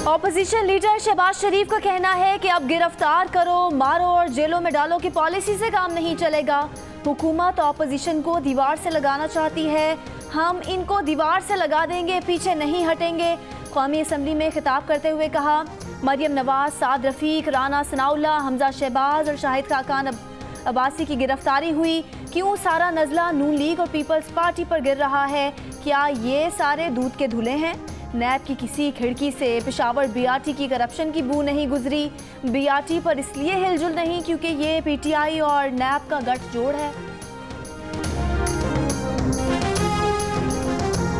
Opposition leader Shahbaz शरीफ का कहना है कि अब गिरफ्तार करो, मारो और जेलों में डालो की पॉलिसी से काम नहीं चलेगा। हुकूमत ऑपोजिशन को दीवार से लगाना चाहती है, हम इनको दीवार से लगा देंगे, पीछे नहीं हटेंगे। कौमी असम्बली में खिताब करते हुए कहा, मरियम नवाज, साद रफीक, राना सनाउल्लाह, हमजा शहबाज और शाहिद खाकान अब्बासी की गिरफ्तारी हुई। क्यों सारा नज़ला नून लीग और पीपल्स पार्टी पर गिर रहा है? क्या ये सारे दूध के धुले हैं? नैब की किसी खिड़की से पेशावर बीआरटी की करप्शन की बू नहीं गुजरी। बीआरटी पर इसलिए हिलजुल नहीं क्योंकि ये पीटीआई और नैब का गठजोड़ है।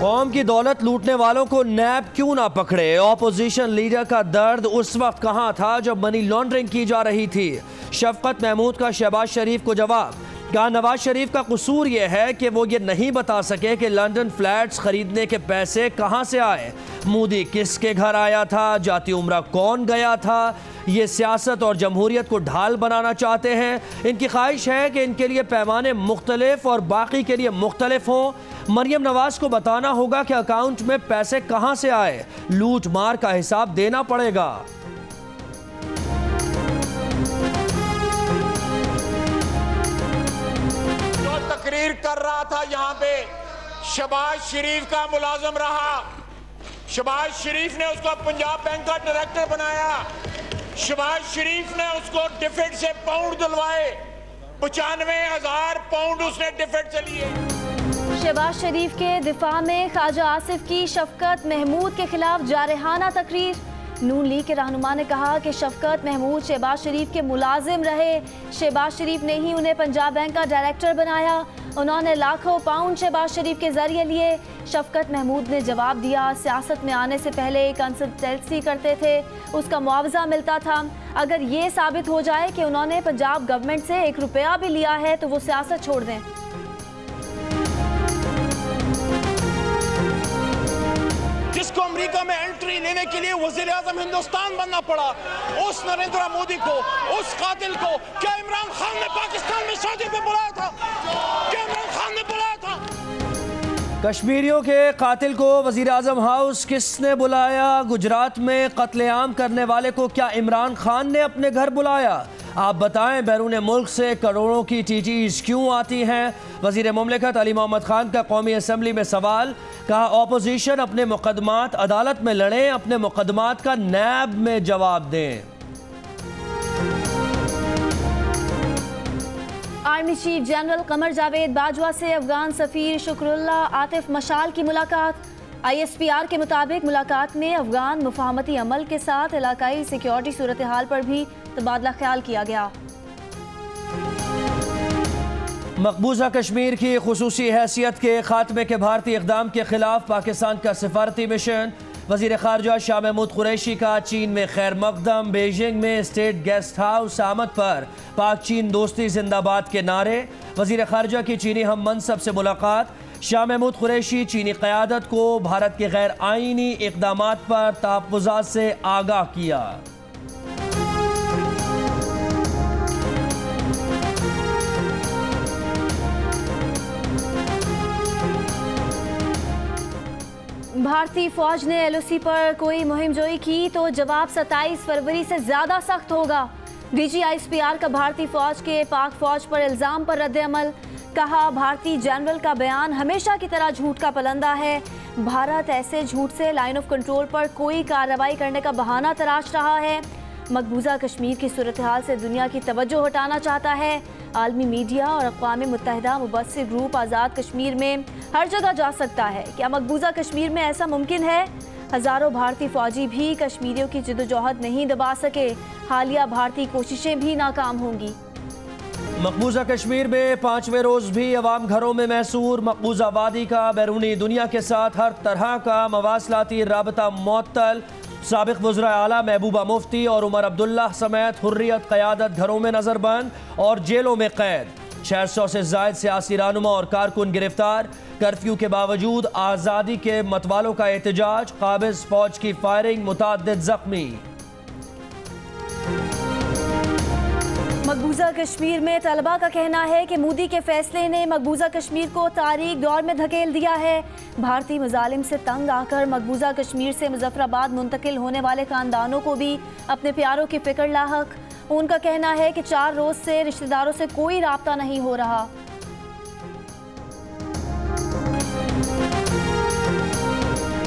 कौम की दौलत लूटने वालों को नैब क्यों ना पकड़े? ऑपोजिशन लीडर का दर्द उस वक्त कहां था जब मनी लॉन्ड्रिंग की जा रही थी? शफकत महमूद का शहबाज शरीफ को जवाब। कहा, नवाज शरीफ का कसूर यह है कि वो ये नहीं बता सके कि लंदन फ्लैट्स खरीदने के पैसे कहां से आए, मोदी किसके घर आया था, जाती उम्रा कौन गया था। ये सियासत और जमहूरियत को ढाल बनाना चाहते हैं। इनकी ख्वाहिश है कि इनके लिए पैमाने मुख्तलिफ और बाकी के लिए मुख्तलिफ हों। मरियम नवाज को बताना होगा कि अकाउंट में पैसे कहां से आए, लूट मार का हिसाब देना पड़ेगा। तकरीर कर रहा था यहाँ पे, शहबाज शरीफ का मुलाजिम रहा। शहबाज शरीफ ने उसको पंजाब बैंक का डायरेक्टर बनाया। शहबाज शरीफ ने उसको डिफेड से पाउंड दिलवाए, 95,000 पाउंड उसने डिफेड से लिए। शहबाज शरीफ के दिफा में ख्वाजा आसिफ की शफकत महमूद के खिलाफ जारहाना तकरीर। नून लीग के रहनुमा ने कहा कि शफकत महमूद शहबाज शरीफ के मुलाजिम रहे, शहबाज शरीफ ने ही उन्हें पंजाब बैंक का डायरेक्टर बनाया। उन्होंने लाखों पाउंड शहबाज शरीफ के जरिए लिए। शफकत महमूद ने जवाब दिया, सियासत में आने से पहले कंसल्टेंसी करते थे, उसका मुआवजा मिलता था। अगर ये साबित हो जाए कि उन्होंने पंजाब गवर्नमेंट से 1 रुपया भी लिया है तो वो सियासत छोड़ दें। जिसको अमेरिका में एंट्री लेने के लिए वज़ीर आज़म हिंदुस्तान बनना पड़ा, उस नरेंद्र मोदी को, उस कातिल को क्या इमरान खान ने पाकिस्तान में शादी पे बुलाया था? क्या इमरान खान ने बुलाया था? कश्मीरियों के कातिल को वज़ीर आज़म हाउस किसने बुलाया? गुजरात में कत्लेआम करने वाले को क्या इमरान खान ने अपने घर बुलाया? आप बताएं, बैरून मुल्क से करोड़ों की टीटीज क्यों आती हैं? वज़ीर मुमलिकत अली मोहम्मद खान का कौमी असम्बली में सवाल। कहा, ऑपोजिशन अपने मुकदमात अदालत में लड़ें, अपने मुकदमात का नैब में जवाब दें। Army chief general Qamar Javed Bajwa से अफगान सफीर शुक्रुल्लाह आतिफ मशाल की मुलाकात। ISPR के मुताबिक मुलाकात में अफगान मुफाहमती अमल के साथ इलाकाई सिक्योरिटी सूरत हाल पर भी तबादला ख्याल किया गया। मकबूजा कश्मीर की खुसूसी हैसियत के खात्मे के भारतीय इक़दाम के खिलाफ पाकिस्तान का सिफारती मिशन। वज़ीर ख़ारजा शाह महमूद कुरैशी का चीन में खैर मकदम। बीजिंग में स्टेट गेस्ट हाउस आमद पर पाक चीन दोस्ती जिंदाबाद के नारे। वज़ीर ख़ारजा की चीनी हम मनसब से मुलाकात। शाह महमूद कुरैशी चीनी क़यादत को भारत के गैर आइनी इक़दामात पर तहफ़्फ़ुज़ात से आगाह किया। भारतीय फौज ने LOC पर कोई मुहिम जोई की तो जवाब 27 फरवरी से ज़्यादा सख्त होगा। DG ISPR का भारतीय फौज के पाक फौज पर इल्ज़ाम पर रद्द अमल। कहा, भारतीय जनरल का बयान हमेशा की तरह झूठ का पलंदा है। भारत ऐसे झूठ से लाइन ऑफ कंट्रोल पर कोई कार्रवाई करने का बहाना तराश रहा है। मकबूजा कश्मीर की सूरत हाल से दुनिया की तवज्जो हटाना चाहता है। आलमी मीडिया और अक़वाम मुत्तहिदा मुबस्सिर ग्रुप आज़ाद कश्मीर में हर जगह जा सकता है। क्या मकबूजा कश्मीर में ऐसा मुमकिन है? हज़ारों भारतीय फौजी भी कश्मीरियों की जद्दोजहद नहीं दबा सके। हालिया भारतीय कोशिशें भी नाकाम होंगी। मकबूजा कश्मीर में 5वें रोज़ भी अवाम घरों में मैसूर। मकबूजा वादी का बैरूनी दुनिया के साथ हर तरह का मवासलाती राबता मुअत्तल। साबिक़ वज़ीर आला महबूबा मुफ्ती और उमर अब्दुल्ला समेत हुर्रियत क़यादत घरों में नज़रबंद और जेलों में कैद। 600 से ज़ायद सियासी रहनुमा और कारकुन गिरफ्तार। कर्फ्यू के बावजूद आज़ादी के मतवालों का एहतजाज। काबिज़ फौज की फायरिंग, मुतअद्दिद ज़ख्मी। मकबूजा कश्मीर में तलबा का कहना है कि मोदी के फैसले ने मकबूजा कश्मीर को तारीख दौर में धकेल दिया है। भारतीय मुजालिम से तंग आकर मकबूजा कश्मीर से मुजफ्फराबाद मुंतकिल होने वाले खानदानों को भी अपने प्यारों की फिक्र लाहक। उनका कहना है कि 4 रोज से रिश्तेदारों से कोई राब्ता नहीं हो रहा।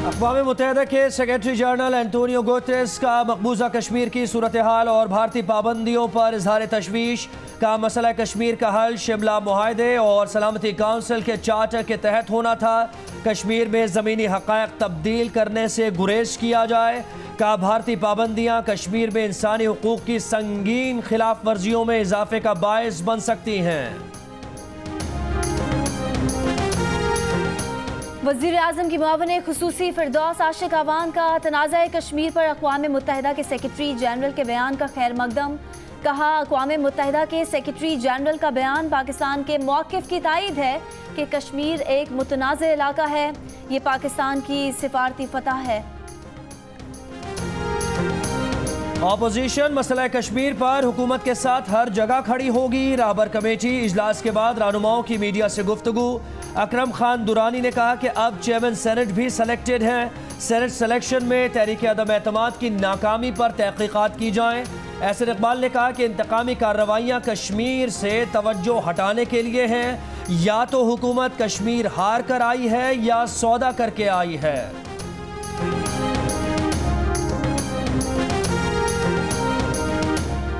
अक़वाम मुत्तहिदा के सेक्रेटरी जनरल एंटोनियो गुतेरेस का मकबूजा कश्मीर की सूरत हाल और भारतीय पाबंदियों पर इजहार तशवीश का मसला कश्मीर का हल शिमला मुआहदे और सलामती काउंसिल के चार्टर के तहत होना था। कश्मीर में ज़मीनी हक़ाइक़ तब्दील करने से गुरेज किया जाए। का भारतीय पाबंदियाँ कश्मीर में इंसानी हुकूक़ की संगीन खिलाफ वर्जियों में इजाफे का बायस बन सकती हैं। वज़ीर आज़म की मुआविन खुसूसी फिरदौस आशिक अवान का तनाज़ा कश्मीर पर अक़वाम मुत्तहिदा के सेक्रेटरी जनरल के बयान का खैर मकदम। कहा, अक़वाम मुत्तहिदा के सेक्रेटरी जनरल का बयान पाकिस्तान के मौक़िफ़ की तायद है कि कश्मीर एक मुतनाज़ इलाका है। ये पाकिस्तान की सिफारती फतह है। ऑपोजिशन मसला कश्मीर पर हुकूमत के साथ हर जगह खड़ी होगी। रहबर कमेटी इजलास के बाद रहनुमाओं की मीडिया से गुफ्तगू। अकरम खान दुरानी ने कहा कि अब चेयरमैन सेनेट भी सेलेक्टेड हैं। सेनेट सिलेक्शन में तहरीक अदम एतमाद की नाकामी पर तहकीकात की जाएं। एहसन इकबाल ने कहा कि इंतकामी कार्रवाइयाँ कश्मीर से तवज्जो हटाने के लिए हैं। या तो हुकूमत कश्मीर हार कर आई है या सौदा करके आई है।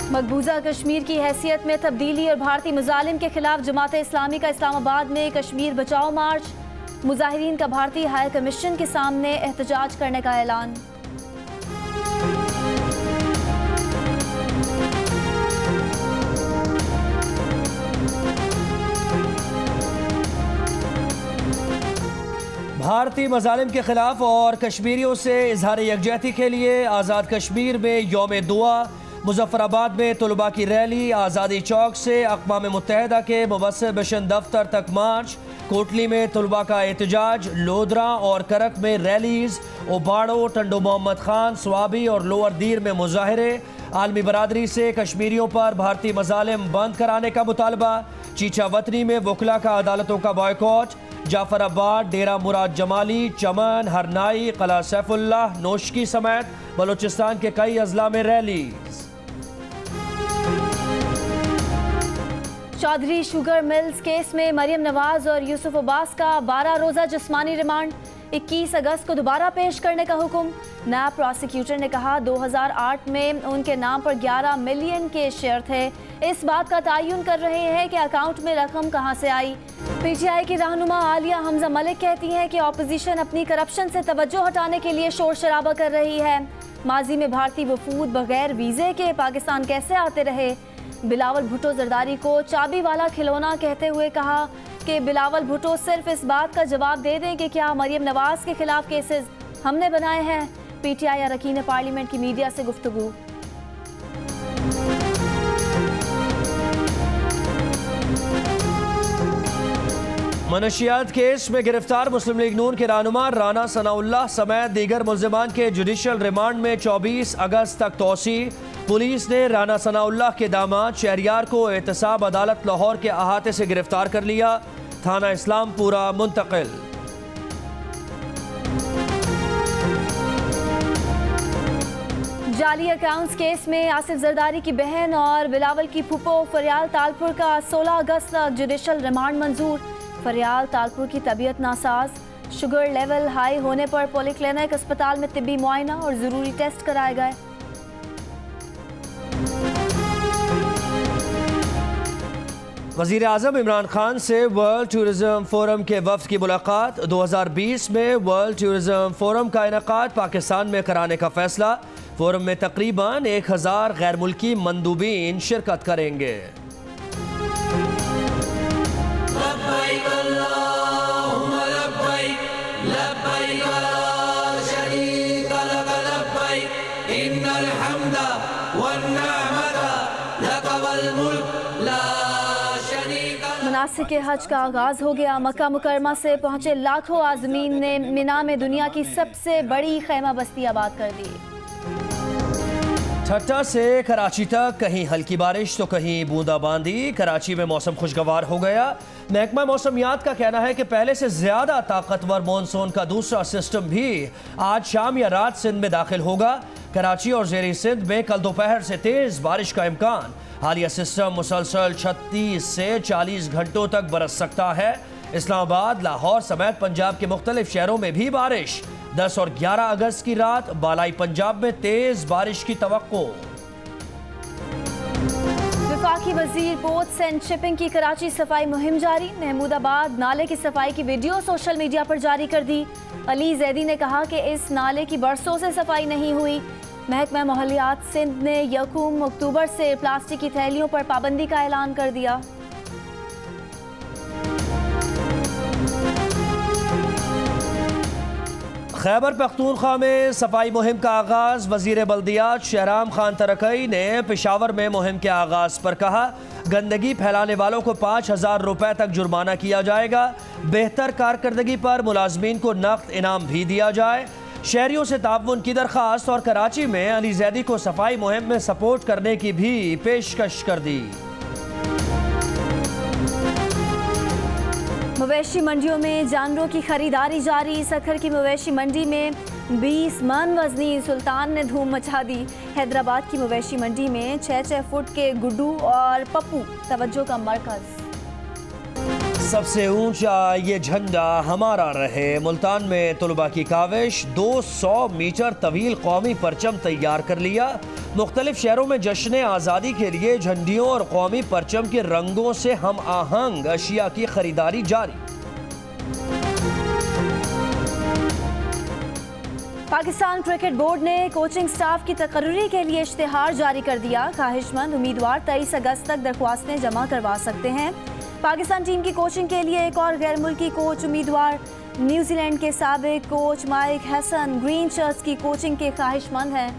मकबूजा कश्मीर की हैसियत में तब्दीली और भारतीय मुजालिम के खिलाफ जमात इस्लामी का इस्लामाबाद में कश्मीर बचाओ मार्च। मुजाहिरीन का भारतीय हाई कमीशन के सामने एहतजाज करने का ऐलान। भारतीय मजालिम के खिलाफ और कश्मीरियों से इजहार यकजहती के लिए आज़ाद कश्मीर में यौम दुआ। मुजफ्फराबाद में तलबा की रैली। आज़ादी चौक से अक़वाम मुत्तहिदा के मुबस्सिर मिशन दफ्तर तक मार्च। कोटली में तलबा का एहतजाज। लोधरा और करक में रैलीज। ओबाड़ो, टंडो मोहम्मद खान, स्वाबी और लोअर दीर में मुजाहरे। आलमी बरादरी से कश्मीरियों पर भारतीय मजालिम बंद कराने का मुतालबा। चीचा वतनी में वकला का अदालतों का बॉयकॉट। जाफराबाद, डेरा मुराद जमाली, चमन, हरनाई, कला सैफुल्लाह, नोशकी समेत बलूचिस्तान के कई अजला में rally. Chaudhry sugar mills case में मरियम नवाज और यूसुफ अब्बास का 12 रोज़ा जिस्मानी रिमांड। 21 अगस्त को दोबारा पेश करने का हुक्म। नायब प्रोसिक्यूटर ने कहा 2008 में उनके नाम पर 11 मिलियन के शेयर थे। इस बात का तयन कर रहे हैं कि अकाउंट में रकम कहां से आई। पीटीआई की रहनुमा आलिया हमजा मलिक कहती हैं कि ऑपोजिशन अपनी करप्शन से तवज्जो हटाने के लिए शोर शराबा कर रही है। माजी में भारतीय वफूद बगैर वीज़े के पाकिस्तान कैसे आते रहे। बिलावल भुट्टो जरदारी को चाबी वाला खिलौना कहते हुए कहा कि बिलावल भुट्टो सिर्फ इस बात का जवाब दे दें कि क्या मरियम नवाज के खिलाफ केसेस हमने बनाए हैं। पीटीआई अरकान पार्लियामेंट की मीडिया से गुफ्तगू। मनशियात केस में गिरफ्तार मुस्लिम लीग नून के रहनुमा राना सनाउल्लाह समेत दीगर मुल्जिमान के जुडिशल रिमांड में 24 अगस्त तक तोसी। पुलिस ने राना सनाउल्लाह के दामाद शहरियार को एहतसाब अदालत लाहौर के अहाते से गिरफ्तार कर लिया। थाना इस्लामपुरा मुंतकिल। जाली अकाउंट्स केस में आसिफ जरदारी की बहन और बिलावल की फुफो फरियाल तालपुर का 16 अगस्त तक जुडिशल रिमांड मंजूर। फरियाल तालपुर की तबीयत नासाज। शुगर लेवल हाई होने पर पॉलीक्लिनिक अस्पताल में तिब्बी मुआयना और ज़रूरी टेस्ट कराए गए। वज़ीर आज़म इमरान खान से वर्ल्ड टूरिज़्म फोरम के वफ़द की मुलाकात। 2020 में वर्ल्ड टूरिज़्म फोरम का इनेकाद पाकिस्तान में कराने का फैसला। फोरम में तकरीबन 1000 गैर मुल्की मंदूबीन शिरकत करेंगे। मनासिक हज का आगाज हो गया। मक्का मुकरमा से पहुंचे लाखों आज़मीन ने मिना में दुनिया की सबसे बड़ी खैमा बस्ती आबाद कर दी। ठट्टा से कराची तक कहीं हल्की बारिश तो कहीं बूंदाबांदी। कराची में मौसम खुशगवार हो गया। महकमा मौसमियात का कहना है कि पहले से ज्यादा ताकतवर मॉनसून का दूसरा सिस्टम भी आज शाम या रात सिंध में दाखिल होगा। कराची और ज़ेरी सिंध में कल दोपहर से तेज बारिश का इम्कान। हालिया सिस्टम मुसलसल 36 से 40 घंटों तक बरस सकता है। इस्लामाबाद, लाहौर समेत पंजाब के मुख्तलिफ शहरों में भी बारिश। 10 और 11 अगस्त की रात बालाई पंजाब में तेज बारिश की तवक्को। वफाकी वजीर पोर्ट्स एंड शिपिंग की कराची सफाई मुहिम जारी। महमूदाबाद नाले की सफाई की वीडियो सोशल मीडिया पर जारी कर दी। अली जैदी ने कहा कि इस नाले की बरसों से सफाई नहीं हुई। महकमा माहौलियात सिंध ने 1 अक्टूबर से प्लास्टिक की थैलियों पर पाबंदी का ऐलान कर दिया। खैबर पख्तूनख्वा में सफाई मुहिम का आगाज। वजीर बल्दियात शहराम खान तरकई ने पेशावर में मुहिम के आगाज पर कहा, गंदगी फैलाने वालों को 5,000 रुपए तक जुर्माना किया जाएगा। बेहतर कारकर्दगी पर मुलाजमीन को नकद इनाम भी दिया जाए। शहरियों से ताउन की दरख्वास्त। और कराची में अली जैदी को सफाई मुहिम में सपोर्ट करने की भी पेशकश कर दी। मवेशी मंडियों में जानवरों की खरीदारी जारी। सखर की मवेशी मंडी में 20 मन वजनी सुल्तान ने धूम मचा दी। हैदराबाद की मवेशी मंडी में 6-6 फुट के गुड्डू और पप्पू तवज्जो का मरकज। सबसे ऊंचा ये झंडा हमारा रहे। मुल्तान में तुलबा की काविश। 200 मीटर तवील कौमी परचम तैयार कर लिया। मुख्तलिफ शहरों में जश्न आज़ादी के लिए झंडियों और कौमी परचम के रंगों से हम आहंग अशिया की खरीदारी जारी। पाकिस्तान क्रिकेट बोर्ड ने कोचिंग स्टाफ की तकर्री के लिए इश्तिहार जारी कर दिया। ख्वाहिशमंद उम्मीदवार 23 अगस्त तक दरख्वास्तें जमा करवा सकते हैं। पाकिस्तान टीम की कोचिंग के लिए एक और गैर मुल्की कोच उम्मीदवार न्यूजीलैंड के साबिक coach mic Hesson green shirts की कोचिंग के ख्वाहिशमंद हैं।